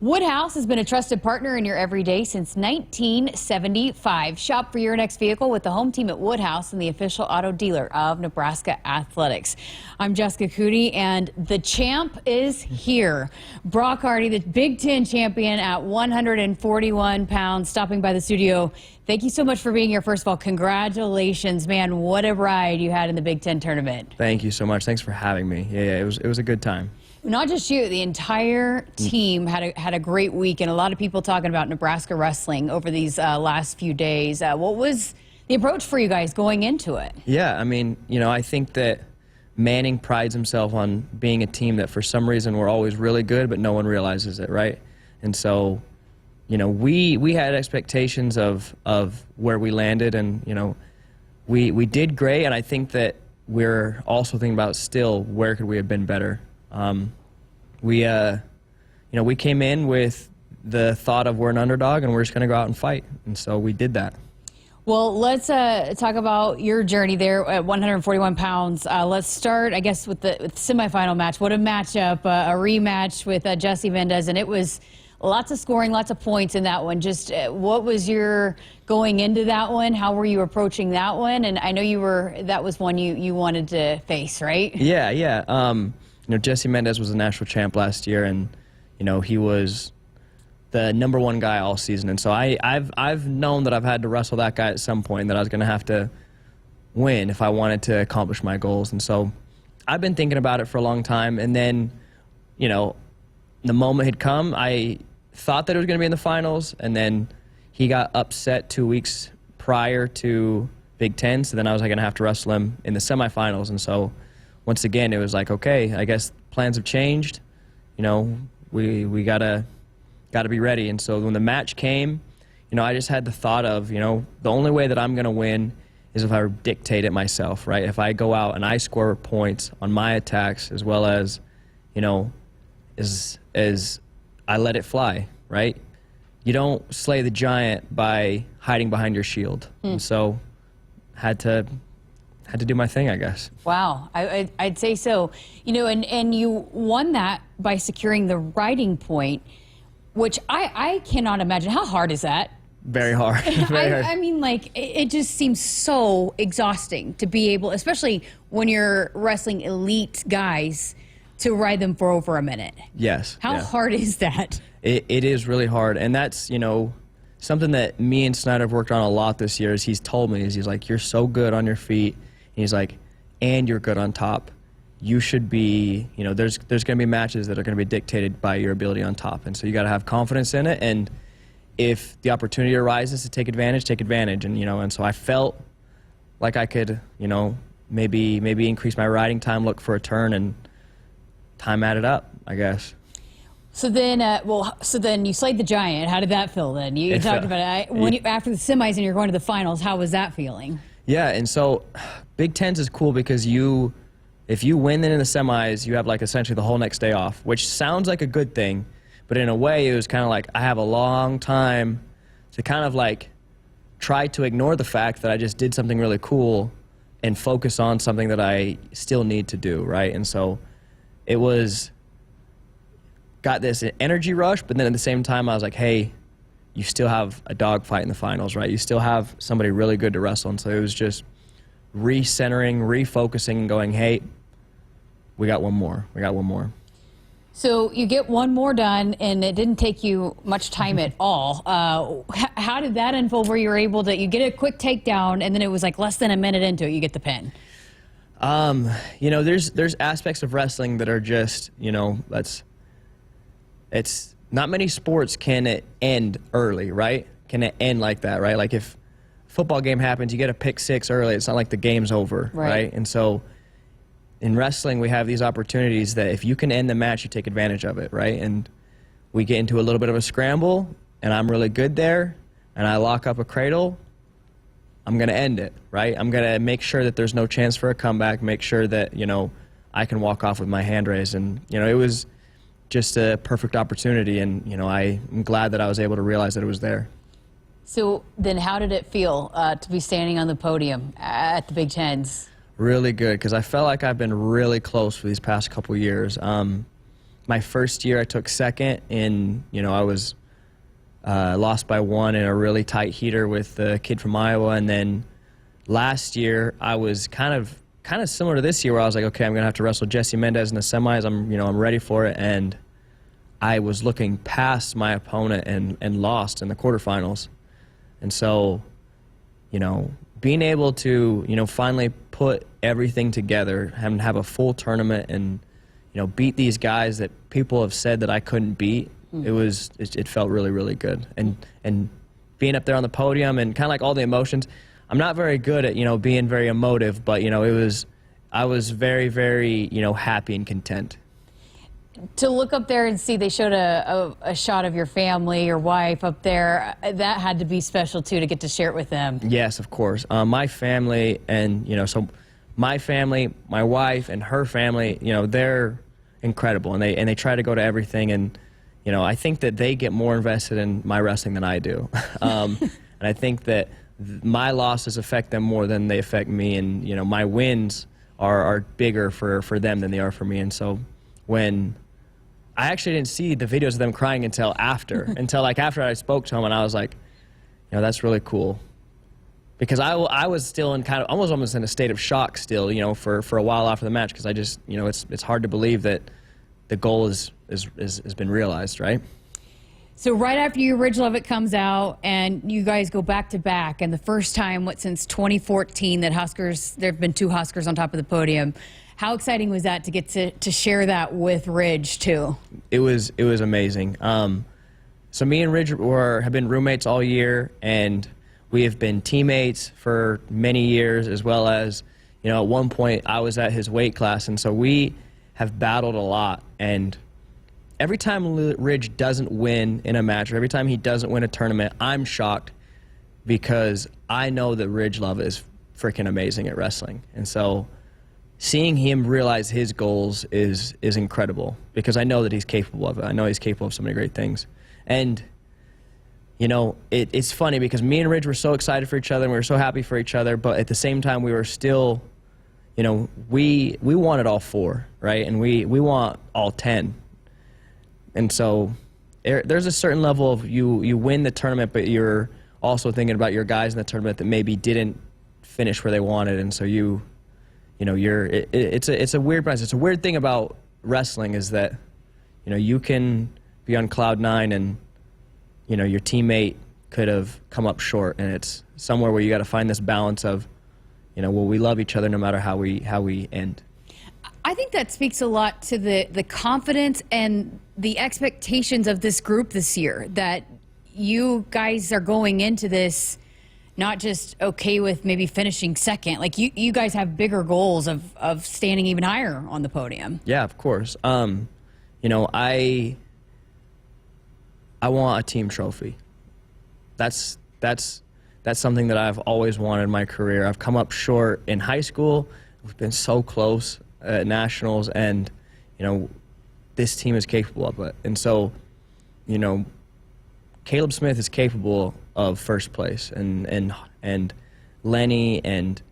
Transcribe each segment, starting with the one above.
Woodhouse has been a trusted partner in your everyday since 1975. Shop for your next vehicle with the home team at Woodhouse and the official auto dealer of Nebraska Athletics. I'm Jessica Coody, and the champ is here. Brock Hardy, the Big Ten champion at 141 pounds, stopping by the studio. Thank you so much for being here. First of all, congratulations, man. What a ride you had in the Big Ten tournament. Thank you so much. Thanks for having me. Yeah, it was a good time. Not just you, the entire team had a great week, and a lot of people talking about Nebraska Wrestling over these last few days. What was the approach for you guys going into it? Yeah, I mean, I think that Manning prides himself on being a team that for some reason we're always really good, but no one realizes it, right? And so, we had expectations of where we landed, and, we did great, and I think that we're also thinking about still where could we have been better. We came in with the thought of we're an underdog and we're just going to go out and fight, and so we did that. Well, let's talk about your journey there at 141 pounds. Let's start, I guess, with the semifinal match. What a matchup, a rematch with Jesse Mendez, and it was lots of scoring, lots of points in that one. Just what was your going into that one? How were you approaching that one? And I know that was one you wanted to face, right? Yeah. Jesse Mendez was a national champ last year, and he was the #1 guy all season. And so I've known that I've had to wrestle that guy at some point, that I was going to have to win if I wanted to accomplish my goals. And so I've been thinking about it for a long time. And then, the moment had come. I thought that it was going to be in the finals, and then he got upset 2 weeks prior to Big Ten. So then I was going to have to wrestle him in the semifinals. And so once again, it was like, okay, I guess plans have changed. We gotta be ready. And so when the match came, I just had the thought of, the only way that I'm gonna win is if I dictate it myself, right? If I go out and I score points on my attacks, as well as, as I let it fly, right? You don't slay the giant by hiding behind your shield. And so had to do my thing, I guess. Wow, I'd say so. And you won that by securing the riding point, which I cannot imagine. How hard is that? Very hard. Very hard. I mean, it just seems so exhausting to be able, especially when you're wrestling elite guys, to ride them for over a minute. Yes. How hard is that? It is really hard, and that's, something that me and Snyder have worked on a lot this year. Is he's told me, he's like, you're so good on your feet. He's like, and you're good on top. You should be, there's going to be matches that are going to be dictated by your ability on top. And so you got to have confidence in it. And if the opportunity arises to take advantage, take advantage. And, and so I felt like I could, maybe increase my riding time, look for a turn, and time added up, I guess. So then, then you slayed the giant. How did that feel then? You talked about it. After the semis and you're going to the finals, how was that feeling? Yeah, and so Big Tens is cool because if you win then in the semis, you have essentially the whole next day off, which sounds like a good thing, but in a way it was kind of like I have a long time to kind of try to ignore the fact that I just did something really cool and focus on something that I still need to do, right? And so it got this energy rush, but then at the same time I was like, hey, you still have a dogfight in the finals, right? You still have somebody really good to wrestle. And so it was just recentering, refocusing, and going, hey, we got one more. We got one more. So you get one more done, and it didn't take you much time at all. How did that unfold where you were able to, you get a quick takedown, and then it was less than a minute into it, you get the pin? There's aspects of wrestling that are just, it's not many sports can it end early, right? Can it end like that, right? If a football game happens, you get a pick six early, it's not like the game's over, right? And so in wrestling, we have these opportunities that if you can end the match, you take advantage of it, right? And we get into a little bit of a scramble, and I'm really good there, and I lock up a cradle, I'm going to end it, right? I'm going to make sure that there's no chance for a comeback, make sure that, I can walk off with my hand raised. And, it was just a perfect opportunity, and I'm glad that I was able to realize that it was there. So then how did it feel to be standing on the podium at the Big Tens? Really good, because I felt like I've been really close for these past couple years. my first year I took second, and I was lost by 1 in a really tight heater with the kid from Iowa. And then last year I was kind of similar to this year, where I was like, okay, I'm gonna have to wrestle Jesse Mendez in the semis. I'm ready for it. And I was looking past my opponent and lost in the quarterfinals. And so, being able to, finally put everything together, have a full tournament, and, beat these guys that people have said that I couldn't beat, it felt really, really good. And being up there on the podium and kind of like all the emotions, I'm not very good at, being very emotive, but, I was very, very, happy and content. To look up there and see they showed a shot of your family, your wife up there, that had to be special too, to get to share it with them. Yes, of course. My family and, so my family, my wife and her family, they're incredible, and they try to go to everything, and, I think that they get more invested in my wrestling than I do. And I think that my losses affect them more than they affect me, and, my wins are bigger for them than they are for me. And so when I actually didn't see the videos of them crying until after after I spoke to them, and I was like, that's really cool. Because I was still in kind of almost in a state of shock still, for a while after the match, because I just, it's hard to believe that the goal has been realized, right? So right after you, Ridge Lovett comes out, and you guys go back to back, and the first time, since 2014 that there have been 2 Huskers on top of the podium. How exciting was that to get to share that with Ridge too? It was amazing. So me and Ridge have been roommates all year, and we have been teammates for many years, as well as, at one point I was at his weight class, and so we have battled a lot. And every time Ridge doesn't win in a match, or every time he doesn't win a tournament, I'm shocked, because I know that Ridge Lovett is freaking amazing at wrestling. And so seeing him realize his goals is incredible, because I know that he's capable of it. I know he's capable of so many great things. And, it's funny, because me and Ridge were so excited for each other, and we were so happy for each other, but at the same time we were still, we wanted all 4, right? And we want all 10. And so there's a certain level of you win the tournament, but you're also thinking about your guys in the tournament that maybe didn't finish where they wanted. And so it's a weird process. It's a weird thing about wrestling, is that, you can be on cloud 9 and, your teammate could have come up short, and it's somewhere where you got to find this balance of, we love each other no matter how we end. I think that speaks a lot to the confidence and the expectations of this group this year, that you guys are going into this not just okay with maybe finishing second. Like, you guys have bigger goals of standing even higher on the podium. Yeah, of course. I want a team trophy. That's something that I've always wanted in my career. I've come up short in high school. We've been so close at nationals, and this team is capable of it. And so, Caleb Smith is capable of first place, and Lenny, and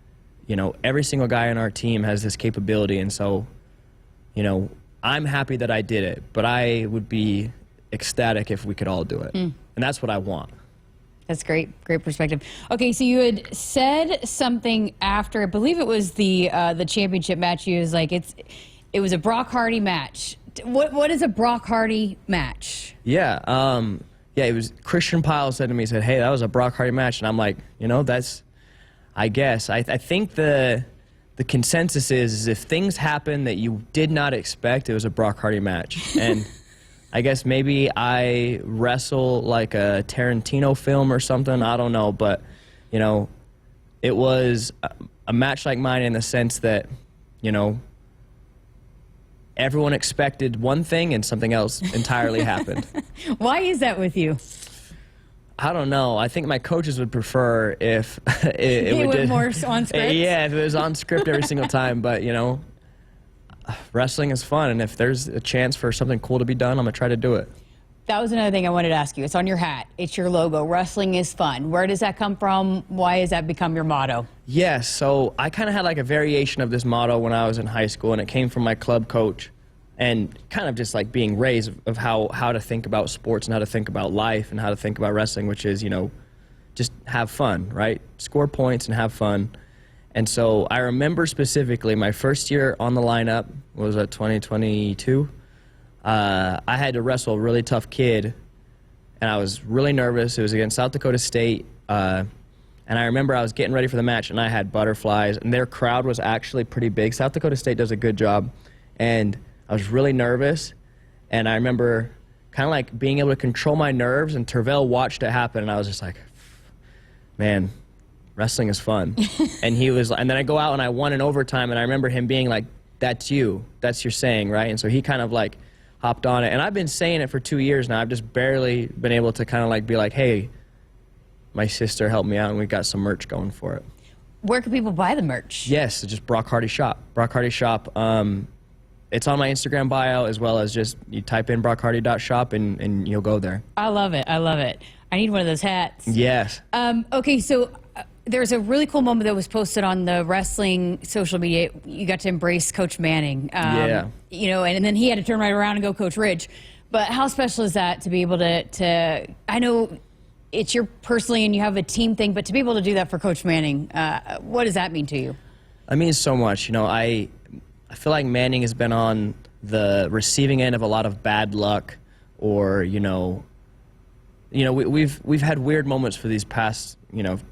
every single guy on our team has this capability. And so, I'm happy that I did it, but I would be ecstatic if we could all do it. And that's what I want. That's great perspective. Okay, so you had said something after, I believe it was the championship match. You was like, it was a Brock Hardy match. What is a Brock Hardy match? Yeah, it was Christian Pyle said to me, he said, hey, that was a Brock Hardy match. And I'm like, that's, I guess. I think the consensus is if things happen that you did not expect, it was a Brock Hardy match. And I guess maybe I wrestle like a Tarantino film or something. I don't know. But, it was a match like mine in the sense that, everyone expected one thing and something else entirely happened. Why is that with you? I don't know. I think my coaches would prefer if it would more on script. Yeah, if it was on script every single time. But wrestling is fun, and if there's a chance for something cool to be done, I'm gonna try to do it. That was another thing I wanted to ask you. It's on your hat. It's your logo. Wrestling is fun. Where does that come from? Why has that become your motto? Yes, so I kind of had like a variation of this motto when I was in high school, and it came from my club coach. and kind of just like being raised of how to think about sports and how to think about life and how to think about wrestling, which is, you know, just have fun, right? Score points and have fun. And so I remember specifically my first year on the lineup was 2022. I had to wrestle a really tough kid, and I was really nervous. It was against South Dakota State. And I remember I was getting ready for the match, and I had butterflies, and their crowd was actually pretty big. South Dakota State does a good job, and I was really nervous. And I remember kind of like being able to control my nerves, and Tervel watched it happen, and I was just like, man, wrestling is fun. And then I go out and I won in overtime, and I remember him being like, that's you, that's your saying, right? And so he kind of like hopped on it, and I've been saying it for 2 years now. I've just barely been able to kind of like be like, hey, my sister helped me out, and we got some merch going for it. Where can people buy the merch? Yes, it's just Brock Hardy Shop. Brock Hardy Shop. It's on my Instagram bio, as well as just you type in brockhardy.shop and you'll go there. I love it. I love it. I need one of those hats. Yes. Okay, so there's a really cool moment that was posted on the wrestling social media. You got to embrace Coach Manning. Yeah. You know, and then he had to turn right around and go Coach Ridge. But how special is that to be able to I know it's your personally and you have a team thing, but to be able to do that for Coach Manning, what does that mean to you? It means so much. You know, I feel like Manning has been on the receiving end of a lot of bad luck, or we've had weird moments for these past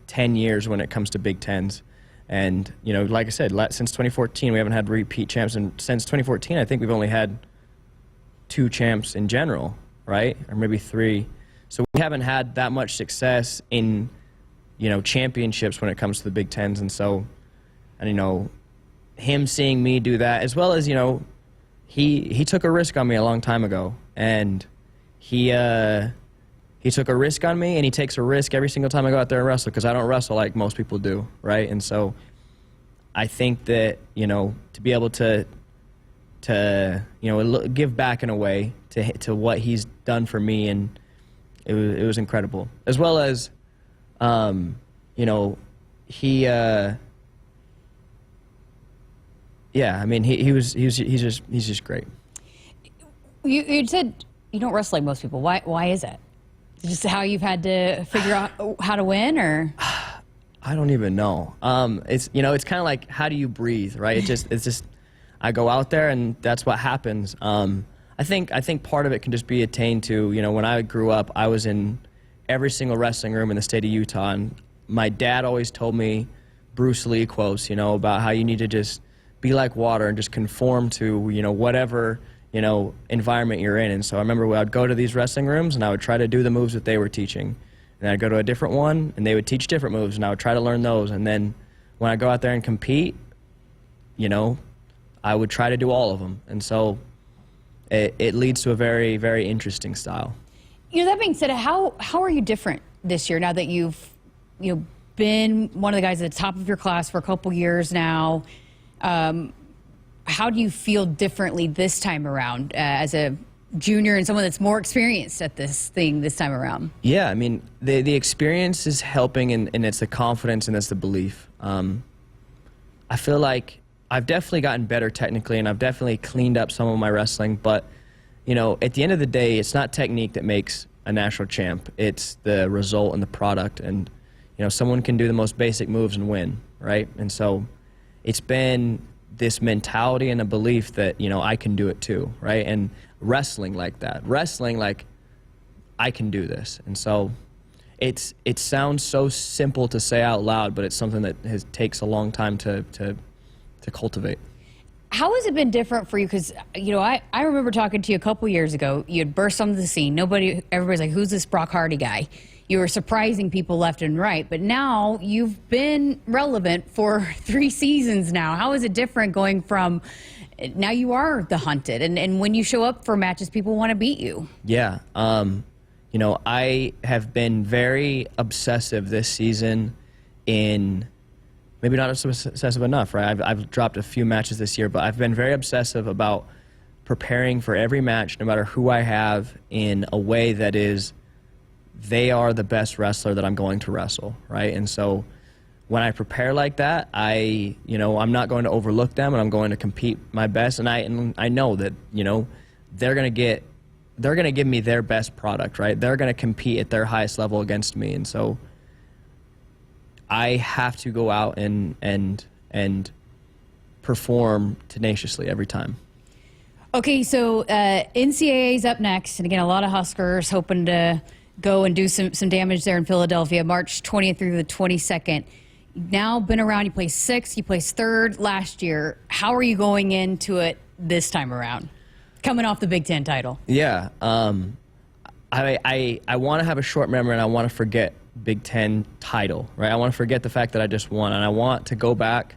10 years when it comes to Big Tens, and like I said, since 2014 we haven't had repeat champs, and since 2014 I think we've only had 2 champs in general, right, or maybe 3. So we haven't had that much success in championships when it comes to the Big Tens, and him seeing me do that, as well as he took a risk on me a long time ago, and he took a risk on me, and he takes a risk every single time I go out there and wrestle, because I don't wrestle like most people do, right? And so I think that to be able to give back in a way to what he's done for me, and it was incredible, as well as he's just great. You said you don't wrestle like most people. Why is that? Is it just how you've had to figure out how to win, or? I don't even know. It's it's kind of like, how do you breathe, right? It's just I go out there and that's what happens. I think part of it can just be attained to, when I grew up, I was in every single wrestling room in the state of Utah, and my dad always told me Bruce Lee quotes, about how you need to just be like water and just conform to, whatever, environment you're in. And so I remember I would go to these wrestling rooms and I would try to do the moves that they were teaching. And I'd go to a different one and they would teach different moves, and I would try to learn those. And then when I go out there and compete, I would try to do all of them. And so it leads to a very, very interesting style. That being said, how are you different this year now that you've been one of the guys at the top of your class for a couple years now? How do you feel differently this time around as a junior and someone that's more experienced at this thing this time around? Yeah, the experience is helping, and it's the confidence and it's the belief. I feel like I've definitely gotten better technically, and I've definitely cleaned up some of my wrestling, but at the end of the day, it's not technique that makes a national champ. It's the result and the product, and someone can do the most basic moves and win, right? And so it's been this mentality and a belief that I can do it too, right? And wrestling like that, I can do this. And so it sounds so simple to say out loud, but it's something that takes a long time to cultivate. How has it been different for you? Because I remember talking to you a couple years ago. You had burst onto the scene. Everybody's like, who's this Brock Hardy guy? You were surprising people left and right, but now you've been relevant for 3 seasons now. How is it different going from now you are the hunted, and when you show up for matches, people want to beat you? Yeah. I have been very obsessive this season in, maybe not obsessive enough, right? I've dropped a few matches this year, but I've been very obsessive about preparing for every match, no matter who I have, in a way that is, they are the best wrestler that I'm going to wrestle, right? And so when I prepare like that, I'm not going to overlook them, and I'm going to compete my best. And I know that, they're going to give me their best product, right? They're going to compete at their highest level against me. And so I have to go out and perform tenaciously every time. Okay, so NCAA's up next, and again, a lot of Huskers hoping to go and do some damage there in Philadelphia, March 20th through the 22nd. Now been around, you placed sixth, you placed third last year. How are you going into it this time around, coming off the Big Ten title? Yeah, I want to have a short memory, and I want to forget Big Ten title, right? I want to forget the fact that I just won, and I want to go back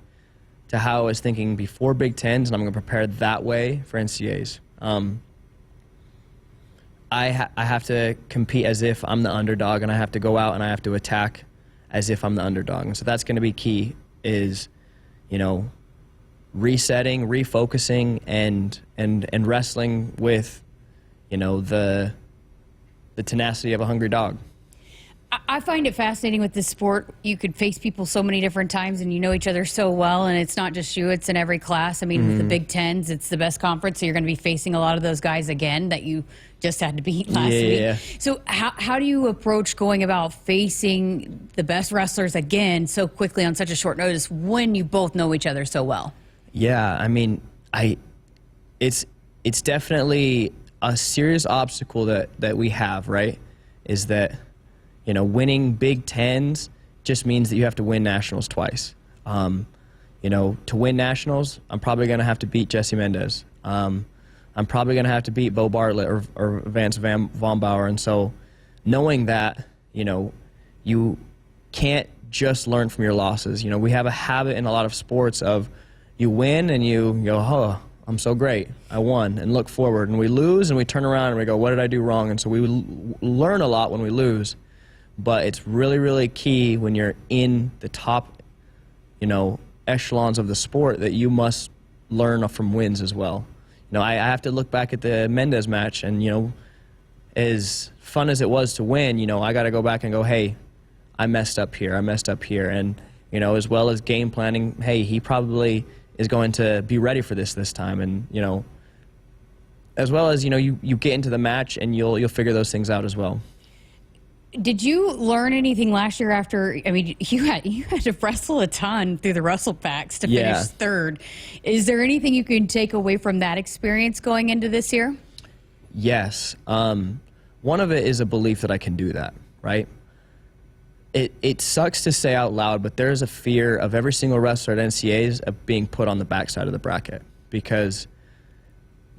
to how I was thinking before Big Tens, and I'm going to prepare that way for NCAAs. I have to compete as if I'm the underdog, and I have to go out and I have to attack as if I'm the underdog. And so that's going to be key, is, resetting, refocusing, and wrestling with, the tenacity of a hungry dog. I find it fascinating with this sport. You could face people so many different times, and you know each other so well, and it's not just you, it's in every class. I mean, with the Big Tens, it's the best conference, so you're going to be facing a lot of those guys again that you just had to beat last week. So how do you approach going about facing the best wrestlers again so quickly on such a short notice when you both know each other so well? Yeah, I mean, it's definitely a serious obstacle that we have, right? Is that, winning Big Tens just means that you have to win nationals twice. To win nationals, I'm probably going to have to beat Jesse Mendez. I'm probably going to have to beat Bo Bartlett or Vance Von Bauer. And so knowing that, you can't just learn from your losses. We have a habit in a lot of sports of you win and you go, oh, I'm so great, I won, and look forward. And we lose and we turn around and we go, what did I do wrong? And so we learn a lot when we lose. But it's really, really key when you're in the top, echelons of the sport that you must learn from wins as well. I have to look back at the Mendez match, and, as fun as it was to win, I got to go back and go, hey, I messed up here. And, as well as game planning, hey, he probably is going to be ready for this time. And, as well as, you get into the match and you'll figure those things out as well. Did you learn anything last year after, I mean, you had to wrestle a ton through the wrestle packs to finish third. Is there anything you can take away from that experience going into this year? Yes. One of it is a belief that I can do that, right? It sucks to say out loud, but there's a fear of every single wrestler at NCAAs of being put on the backside of the bracket because,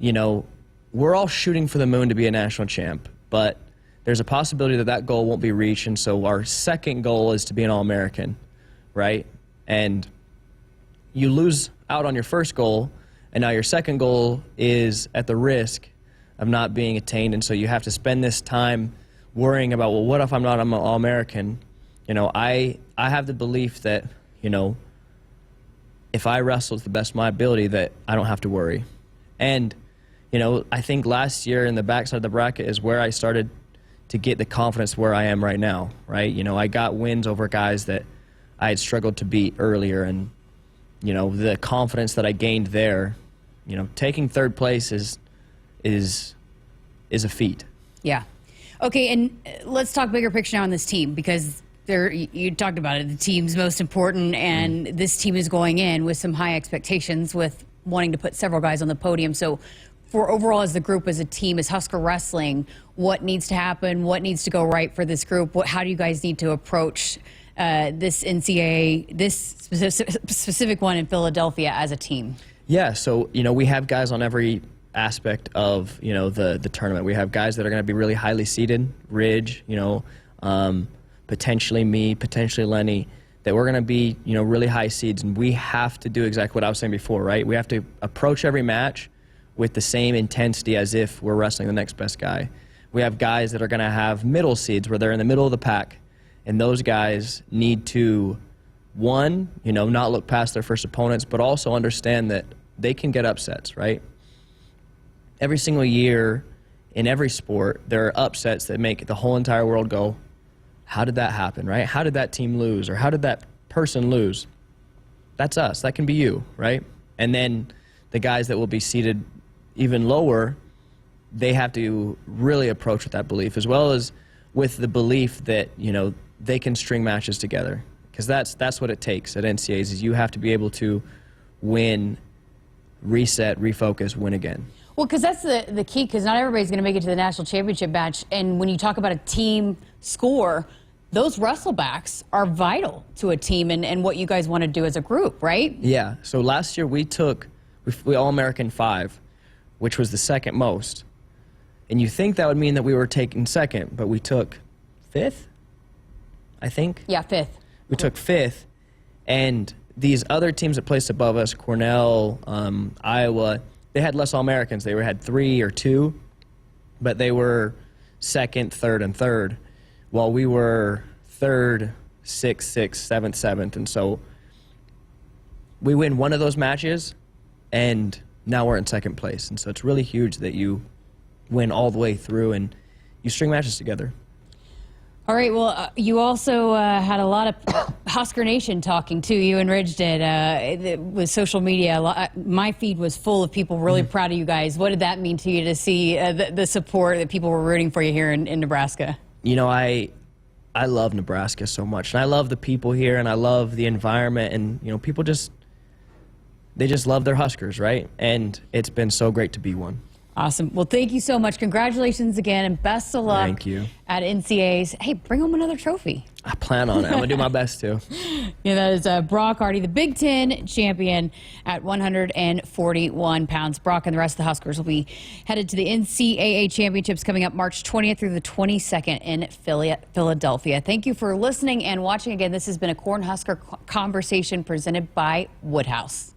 we're all shooting for the moon to be a national champ, but there's a possibility that goal won't be reached, and so our second goal is to be an All-American, right? And you lose out on your first goal, and now your second goal is at the risk of not being attained, and so you have to spend this time worrying about, well, what if I'm not an All-American? I have the belief that, if I wrestle to the best of my ability, that I don't have to worry. And, I think last year in the backside of the bracket is where I started to get the confidence where I am right now, right? I got wins over guys that I had struggled to beat earlier, and, the confidence that I gained there, taking third place is a feat. Yeah. Okay, and let's talk bigger picture now on this team, because you talked about it, the team's most important, and this team is going in with some high expectations with wanting to put several guys on the podium. So for overall as the group, as a team, as Husker Wrestling, what needs to happen? What needs to go right for this group? How do you guys need to approach this NCAA, this specific one in Philadelphia as a team? Yeah, so, we have guys on every aspect of, the tournament. We have guys that are going to be really highly seeded, Ridge, potentially me, potentially Lenny, that we're going to be, really high seeds. And we have to do exactly what I was saying before, right? We have to approach every match with the same intensity as if we're wrestling the next best guy. We have guys that are going to have middle seeds where they're in the middle of the pack, and those guys need to, one, not look past their first opponents, but also understand that they can get upsets, right? Every single year in every sport, there are upsets that make the whole entire world go, how did that happen, right? How did that team lose? Or how did that person lose, that's us. That can be you, right? And then the guys that will be seated even lower, they have to really approach with that belief, as well as with the belief that, you know, they can string matches together. Because that's what it takes at NCAAs, is you have to be able to win, reset, refocus, win again. Well, because that's the key, because not everybody's going to make it to the national championship match. And when you talk about a team score, those wrestlebacks are vital to a team and what you guys want to do as a group, right? Yeah. So last year we All-American 5, which was the second most. And you think that would mean that we were taking second, but we took 5th, I think? Yeah, 5th. We took 5th, and these other teams that placed above us, Cornell, Iowa, they had less All-Americans. They had 3 or 2, but they were 2nd, 3rd, and 3rd, while we were 3rd, 6th, 6th, 7th, 7th. And so we win one of those matches, and now we're in 2nd place. And so it's really huge that you win all the way through and you string matches together. All right, well, you also had a lot of Husker Nation talking to you, and Ridge did, with social media. My feed was full of people really proud of you guys. What did that mean to you to see the support that people were rooting for you here in Nebraska? You know, I love Nebraska so much, and I love the people here, and I love the environment, and, you know, people they just love their Huskers, right? And it's been so great to be one. Awesome. Well, thank you so much. Congratulations again, and best of luck. Thank you. At NCAAs. Hey, bring home another trophy. I plan on it. I'm going to do my best to. Yeah, that is Brock Hardy, the Big Ten champion at 141 pounds. Brock and the rest of the Huskers will be headed to the NCAA Championships coming up March 20th through the 22nd in Philadelphia. Thank you for listening and watching again. This has been a Cornhusker Conversation presented by Woodhouse.